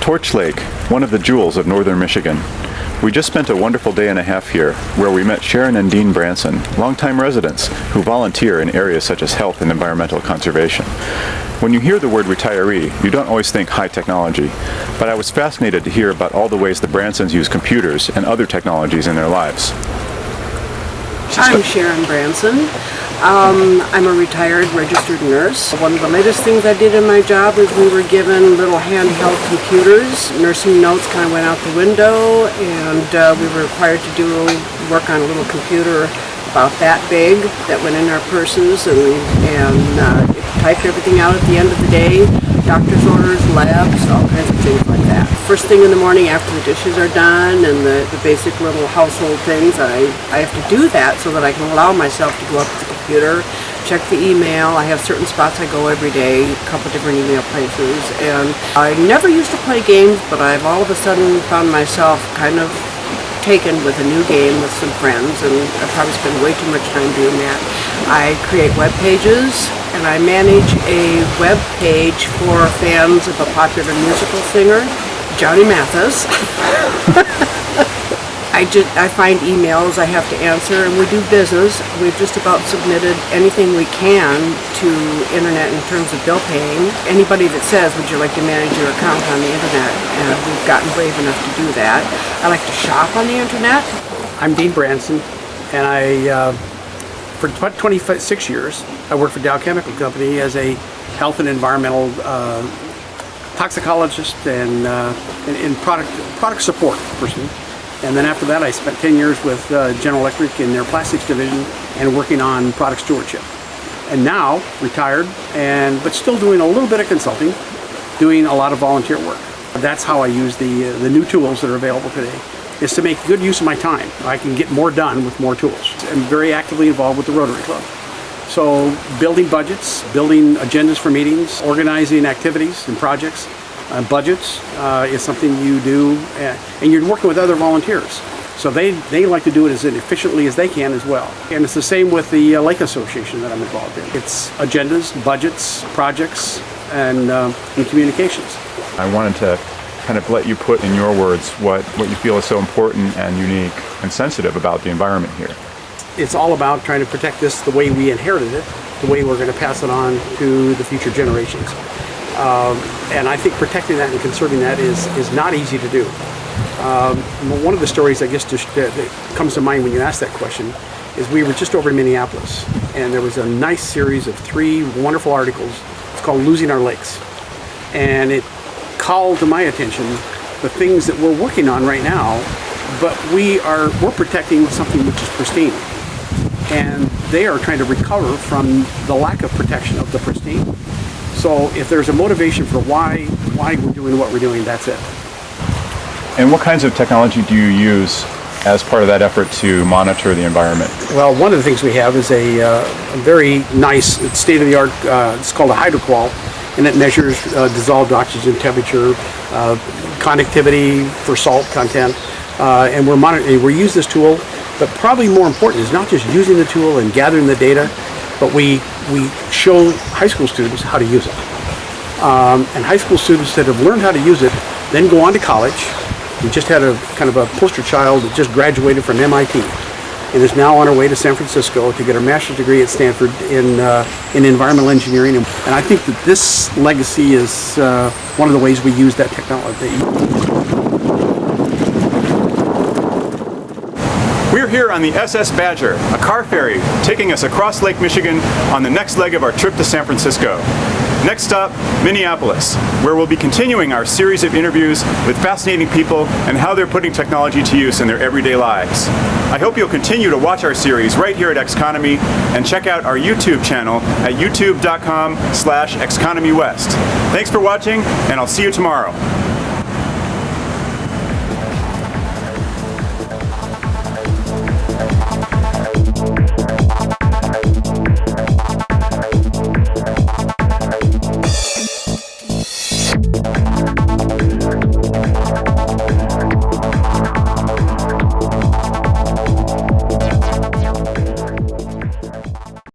Torch Lake, one of the jewels of northern Michigan. We just spent a wonderful day and a half here, where we met Sharon and Dean Branson, longtime residents who volunteer in areas such as health and environmental conservation. When you hear the word retiree, you don't always think high technology, but I was fascinated to hear about all the ways the Bransons use computers and other technologies in their lives. I'm Sharon Branson. I'm a retired registered nurse. One of the latest things I did in my job was we were given little handheld computers. Nursing notes kind of went out the window, and we were required to do work on a little computer about that big that went in our purses, and it typed everything out at the end of the day. Doctor's orders, labs, all kinds of things like that. First thing in the morning after the dishes are done and the basic little household things, I have to do that so that I can allow myself to go up to the computer, check the email. I have certain spots I go every day, a couple different email places, and I never used to play games, but I've all of a sudden found myself kind of taken with a new game with some friends, and I probably spend way too much time doing that. I create web pages, and I manage a web page for fans of a popular musical singer, Johnny Mathis. I find emails I have to answer, and we do business. We've just about submitted anything we can to internet in terms of bill paying. Anybody that says, would you like to manage your account on the internet? And we've gotten brave enough to do that. I like to shop on the internet. I'm Dean Branson, and for 26 years, I worked for Dow Chemical Company as a health and environmental toxicologist and product support person. And then after that, I spent 10 years with General Electric in their plastics division and working on product stewardship. And now, retired, but still doing a little bit of consulting, doing a lot of volunteer work. That's how I use the new tools that are available today, is to make good use of my time. I can get more done with more tools. I'm very actively involved with the Rotary Club. So building budgets, building agendas for meetings, organizing activities and projects, budgets is something you do, and you're working with other volunteers. So they like to do it as efficiently as they can as well. And it's the same with the Lake Association that I'm involved in. It's agendas, budgets, projects, and communications. I wanted to kind of let you put in your words what you feel is so important and unique and sensitive about the environment here. It's all about trying to protect this the way we inherited it, the way we're going to pass it on to the future generations. And I think protecting that and conserving that is not easy to do. One of the stories, I guess, that comes to mind when you ask that question is we were just over in Minneapolis, and there was a nice series of 3 wonderful articles. It's called Losing Our Lakes. And it called to my attention the things that we're working on right now, but we're protecting something which is pristine. And they are trying to recover from the lack of protection of the pristine. So if there's a motivation for why we're doing what we're doing, that's it. And what kinds of technology do you use as part of that effort to monitor the environment? Well, one of the things we have is a very nice, state-of-the-art, it's called a hydroqual, and it measures dissolved oxygen temperature, conductivity for salt content, and we use this tool, but probably more important is not just using the tool and gathering the data, but we show high school students how to use it. And high school students that have learned how to use it then go on to college. We just had a kind of a poster child that just graduated from MIT and is now on her way to San Francisco to get her master's degree at Stanford in environmental engineering. And I think that this legacy is one of the ways we use that technology. We're here on the SS Badger, a car ferry taking us across Lake Michigan on the next leg of our trip to San Francisco. Next stop, Minneapolis, where we'll be continuing our series of interviews with fascinating people and how they're putting technology to use in their everyday lives. I hope you'll continue to watch our series right here at Xconomy and check out our YouTube channel at youtube.com/xconomywest. Thanks for watching, and I'll see you tomorrow.